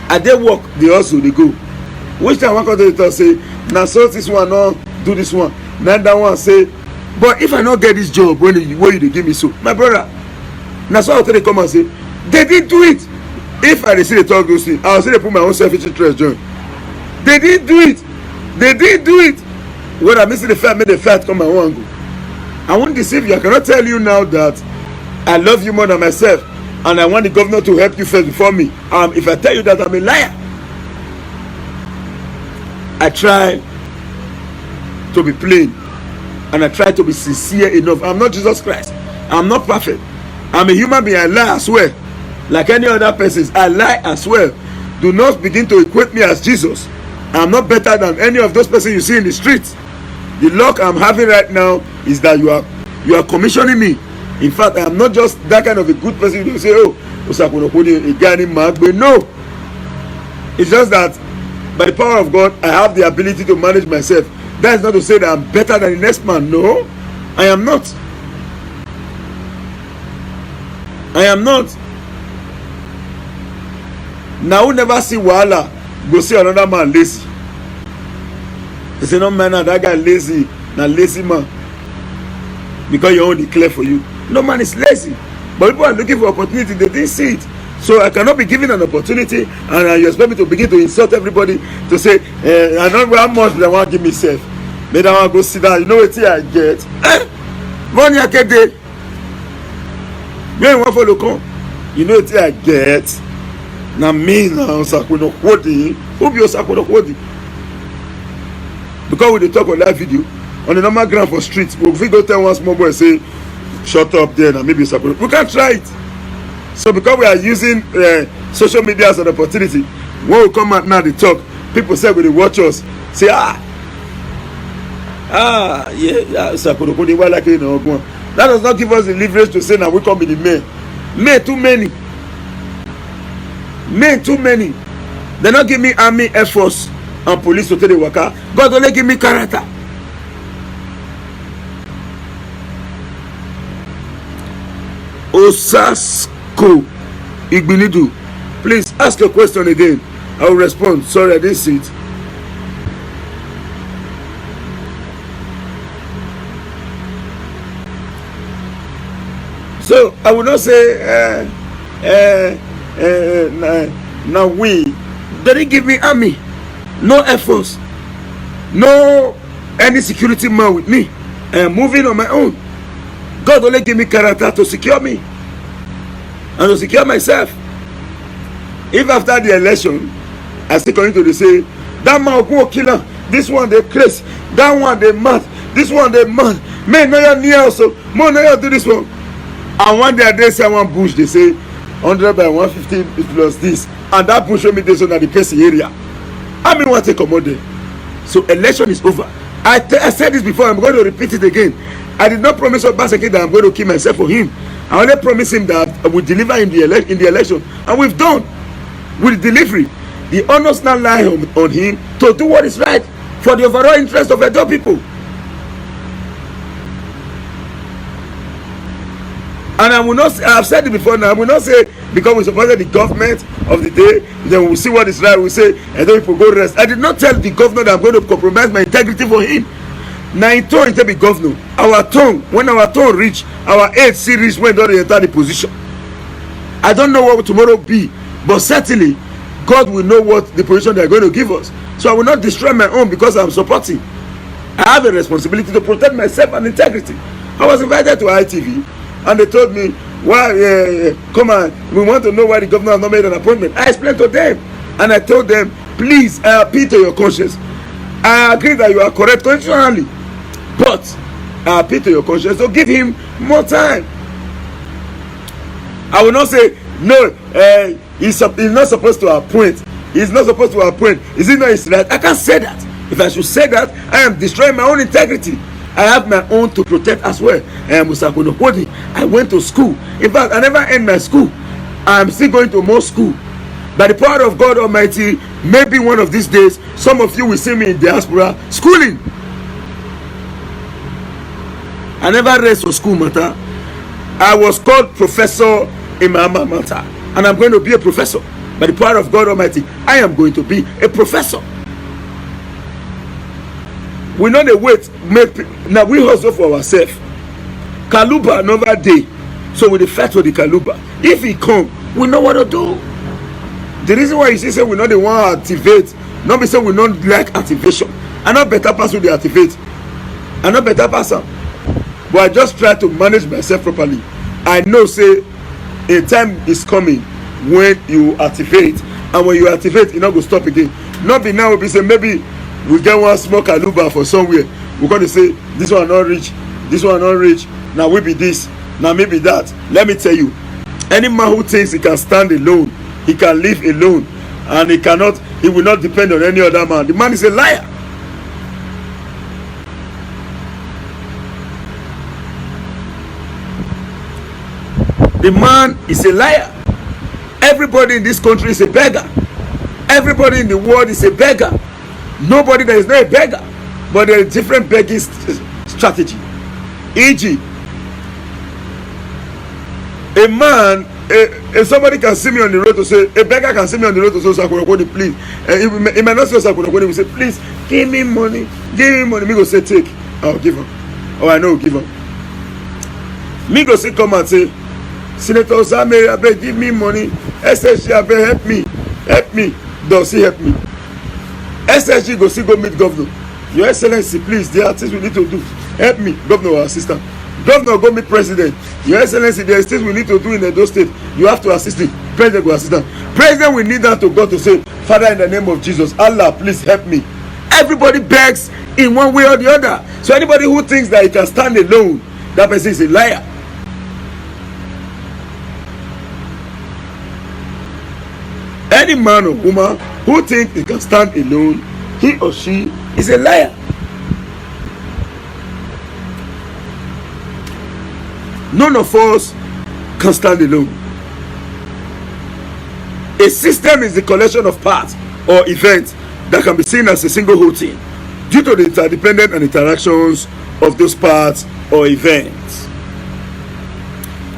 At their work, they also they go. Which time one come to the say, now so this one no do this one. Now that one say, but if I not get this job when you give me so, my brother, now so they come and say, they didn't do it. If I see the talk those things, I'll say they put my own selfish interest join. They didn't do it. When I miss the fact, make the fact come and one go. I won't deceive you. I cannot tell you now that I love you more than myself, and I want the governor to help you first before me. If I tell you that, I'm a liar. I try to be plain, and I try to be sincere enough. I'm not Jesus Christ. I'm not perfect. I'm a human being. I lie as well. Like any other person, I lie as well. Do not begin to equate me as Jesus. I'm not better than any of those persons you see in the streets. The luck I'm having right now is that you are commissioning me. In fact, I am not just that kind of a good person. You say, oh, a guy named Magbe. No. It's just that by the power of God, I have the ability to manage myself. That is not to say that I'm better than the next man. No, I am not. I am not. Now we never see wahala go see another man lazy. They say no man, that guy lazy, na lazy man. Because you only declare for you. No man is lazy. But people are looking for opportunity, they didn't see it. So I cannot be given an opportunity and you expect me to begin to insult everybody to say, I don't know how much they want to give me self. Maybe I want to go sit down. You know what I get? One year day. You want for local? You know what I get? Na me now Sakwino Kwodi. Who be your Sakwino Kwodi? Because we dey talk on that video on the normal ground for streets, we go tell one small boy say, shut up there, and maybe Sakwino. We can't try it. So because we are using social media as an opportunity, when we come out now they talk, people say when they watch us, say yeah, Sakwino Kwodi, why like you know? That does not give us the leverage to say now we come be the men. Men too many. Men too many. They not give me army, air force, and police to tell the worker. God only give me character. Osasko Igbinidu, please ask your question again. I will respond. Sorry, I didn't see it. So I will not say now we they didn't give me army, no air force, no any security man with me. I am moving on my own. God only give me character to secure me and to secure myself. If after the election I still continue to say that man go killer, this one they crazy, that one they mad, this one they mad, man no you near also, more no you do this one. And one day they say one bush, they say 100 by 150 plus this, and that bush show me this one at the person area. I mean what take come there. So election is over. I said this before, I'm going to repeat it again. I did not promise Obaseki that I'm going to kill myself for him. I only promised him that I would deliver him in the election, and we've done with the delivery. The honors now lie on him to do what is right for the overall interest of Edo people. And I will not say, I've said it before now, I will not say because we supported the government of the day, then we'll see what is right, we'll say, and then people go rest. I did not tell the governor that I'm going to compromise my integrity for him. Now in turn, to be governor, our tongue, when our tongue reach, our age series when they enter the position. I don't know what tomorrow will be, but certainly, God will know what the position they are going to give us. So I will not destroy my own because I'm supporting. I have a responsibility to protect myself and integrity. I was invited to ITV. And they told me, why, come on, we want to know why the governor has not made an appointment. I explained to them. And I told them, please, I appeal to your conscience. I agree that you are correct constitutionally. But I appeal to your conscience to give him more time. I will not say, no, he's not supposed to appoint. He's not supposed to appoint. Is it not his right? I can't say that. If I should say that, I am destroying my own integrity. I have my own to protect as well. I went to school. In fact, I never end my school. I'm still going to more school. By the power of God Almighty, maybe one of these days, some of you will see me in diaspora schooling. I never rest for school matter. I was called professor in my alma mater, and I'm going to be a professor. By the power of God Almighty, I am going to be a professor. We know the wait, now we hustle for ourselves. Kaluba another day, so we fight for the Kaluba. If he come, we know what to do. The reason why you say we know the one activate, not be say we don't like activation. I'm not better person to activate. I'm not better person, but I just try to manage myself properly. I know say a time is coming when you activate, and when you activate, you not go stop again. Not be now, we be say maybe we get one small Kaluba for somewhere. We're going to say this one not reach, this one not reach. Now we be this. Now maybe that. Let me tell you, any man who thinks he can stand alone, he can live alone, and he will not depend on any other man, the man is a liar. The man is a liar. Everybody in this country is a beggar. Everybody in the world is a beggar. Nobody that is not a beggar, but there is different begging strategy. E.g., a man, if somebody can see me on the road to say, a beggar can see me on the road to say, Sakurokoni, please. He might not say Sakurokoni, he will say, please, give me money. Give me money. Me go say, take. I'll give him. Oh, I know, give him. Me go say, come and say, Senator Zameri, Abe, give me money. SSG, Abe, help me. Help me. Does he help me? SSG go see go meet governor. Your Excellency, please, there are things we need to do. Help me. Governor or assistant. Governor go meet president. Your Excellency, there are things we need to do in Edo State. You have to assist me. President go assistant. President will need that to God to say, Father, in the name of Jesus, Allah, please help me. Everybody begs in one way or the other. So anybody who thinks that he can stand alone, that person is a liar. Any man or woman who thinks he can stand alone, he or she is a liar. None of us can stand alone. A system is the collection of parts or events that can be seen as a single whole thing due to the interdependent and interactions of those parts or events.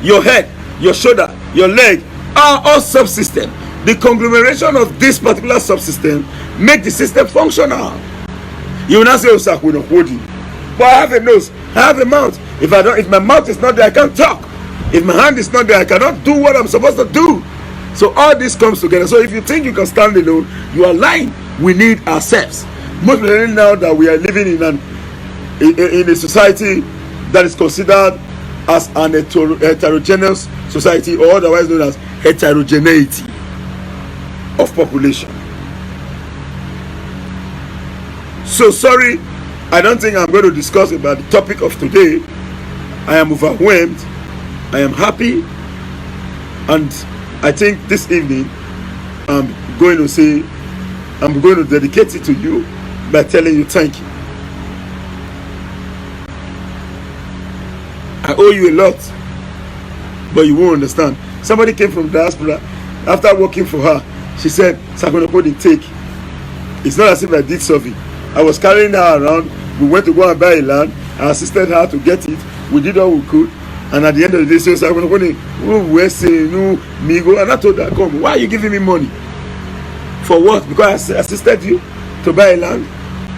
Your head, your shoulder, your leg are all subsystems. The conglomeration of this particular subsystem make the system functional. You will not say, oh, but I have a nose, I have a mouth. If my mouth is not there, I can't talk. If my hand is not there, I cannot do what I'm supposed to do. So all this comes together. So if you think you can stand alone, you are lying. We need ourselves. Most especially now that we are living in a society that is considered as an heterogeneous society, or otherwise known as heterogeneity of population. So sorry, I don't think I'm going to discuss about the topic of today. I am overwhelmed. I am happy, and I think this evening I'm going to dedicate it to you by telling you thank you. I owe you a lot, but you won't understand. Somebody came from diaspora after working for her. She said, Sakonopodi, take. It's not as if I did something. I was carrying her around. We went to go and buy a land. I assisted her to get it. We did all we could. And at the end of the day, she was Sakonopodi, and I told her, come, why are you giving me money? For what? Because I assisted you to buy a land.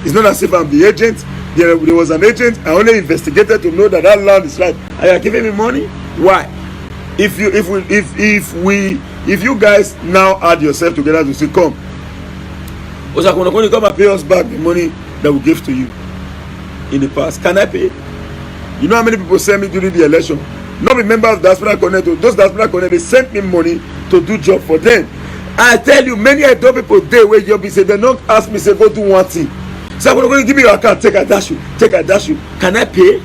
It's not as if I'm the agent. There was an agent. I only investigated to know that land is right. Are you giving me money? Why? If you guys now add yourself together to say, come and pay us back the money that we gave to you in the past. Can I pay? You know how many people sent me during the election? Not a member of Diaspora Connect. Those Diaspora Connect, they sent me money to do job for them. I tell you, many Edo people there where job is, they don't ask me, say, go do one thing. So I'm going to give me your account, take a dash you. Can I pay?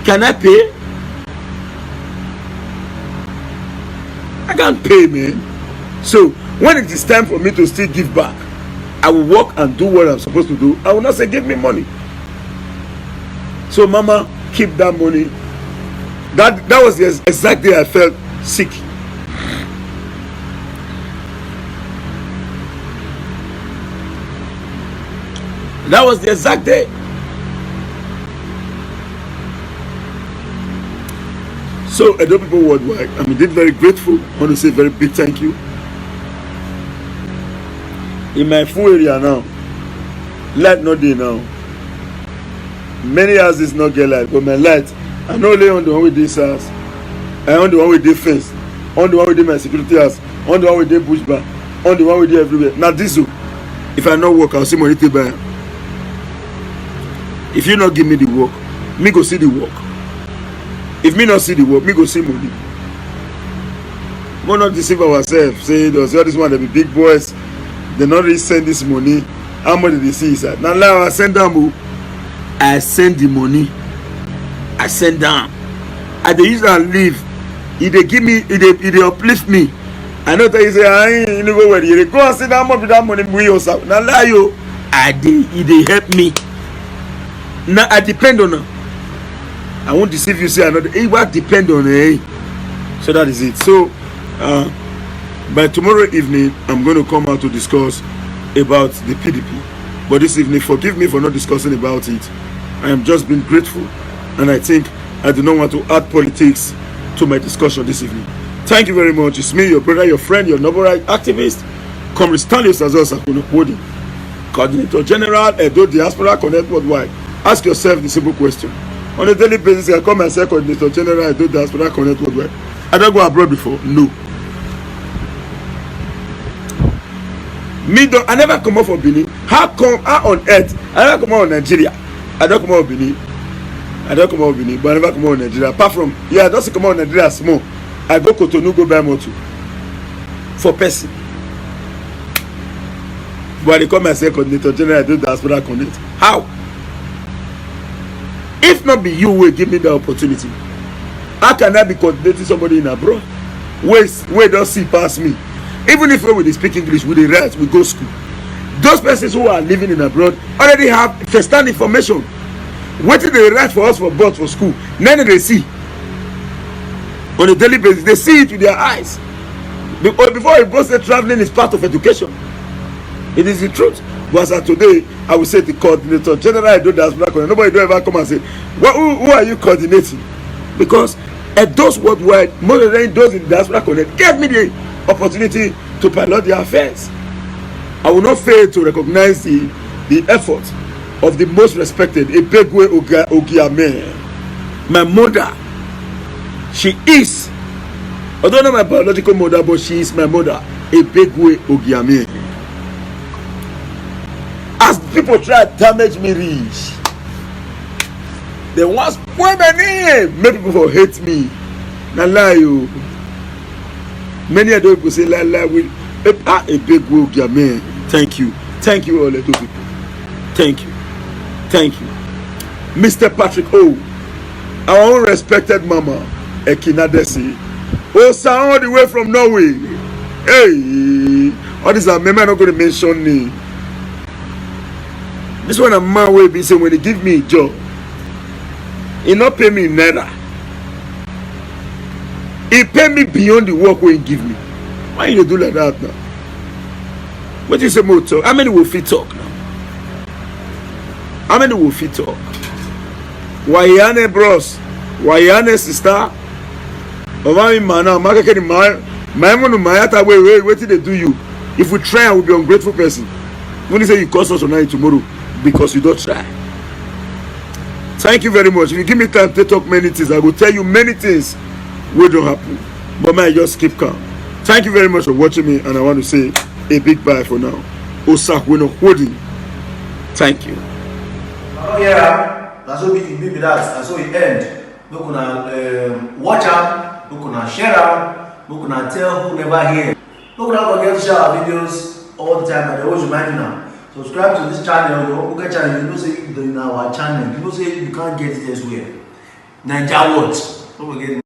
Can I pay? I can't pay, man. So when it is time for me to still give back, I will work and do what I'm supposed to do. I will not say give me money. So mama, keep that money. That was the exact day I felt sick. That was the exact day. So Edo people worldwide, I'm indeed very grateful. I want to say a very big thank you. In my full area now, light not there now. Many houses not get light, but my light, I not only on the one with this house, I on the one with the fence, on the one with my security house, on the one with the bush bar, on the one with the everywhere. Now this, if I not work, I'll see money to buy. If you not give me the work, me go see the work. If me not see the work, me go see money. We not deceive ourselves. Say those all this one they be big boys. They not really send this money. How much did they see inside? Now I send them. I send the money. I send down. I dey use and live. They give me, they uplift me. I know that you say, I ain't go where you go and sit down with that money. We also now lie you. They help me. Now I depend on her. I won't deceive you. Say another. What depend on her. So that is it. So by tomorrow evening, I'm going to come out to discuss about the PDP. But this evening, forgive me for not discussing about it. I am just being grateful, and I think I do not want to add politics to my discussion this evening. Thank you very much. It's me, your brother, your friend, your noble right activist, Comrade Stanley Sazosa Kunokodi, Coordinator General, Edo Diaspora Connect Worldwide. Ask yourself the simple question. On a daily basis, I come and say Coordinator General, Edo Diaspora Connect Worldwide. I don't go abroad before? No. I never come out from Benin. How on earth? I never come out of Nigeria. I don't come out of Benin. But I never come out of Nigeria. Apart from, I just come out of Nigeria small. I go Cotonou, go buy motor for person. But they come and say Coordinator General, I do Diaspora Connect. How? If not be you will give me the opportunity, how can I be coordinating somebody in abroad? Where don't see past me? Even if we speak English, we write, we go school. Those persons who are living in abroad already have first-hand information. What did they write for us for both for school? None they see. On a daily basis, they see it with their eyes. Before it goes, traveling is part of education. It is the truth. But as of today, I will say the Coordinator General, I do Diaspora Connect. Nobody do ever come and say, who are you coordinating? Because at those worldwide, more than those in Diaspora Connect, gave me the opportunity to pilot their affairs. I will not fail to recognize the effort of the most respected Ebegwe Ogiame. My mother, she is, although not my biological mother, but she is my mother, Ebegwe Ogiame. As people try to damage me rich, they want to spoil my name. Many people hate me. Now lie you. Many of those people say lie will a big work, man. Thank you all little people. Thank you, Mr. Patrick O, our own respected mama Ekinadesi, sir, all the way from Norway. Hey, all these are men. I'm not going to mention name. This one a man will be saying when they give me a job, he not pay me naira. He pay me beyond the work where he give me. Why you do like that now? What you say more talk? How many will fit talk now? How many will fit talk? Wayane bros, Wayane sister. Over man now, market the man. My man no matter wait till they do you. If we try, I will be an ungrateful person. When you say you cost us tonight tomorrow because you don't try. Thank you very much. If you give me time to talk many things, I will tell you many things will don't happen. But man, just keep calm. Thank you very much for watching me, and I want to say a big bye for now. Osak we no holding. Thank you. Oh yeah, that's what it be that. That's what it end. Look on watch out, look on share out, look on tell who never hear. Look on forget to share our videos all the time, and I always remind you now. Subscribe to this channel, your Oga channel. You know say in our channel. You know say you can't get it elsewhere. Naija what? Don't forget.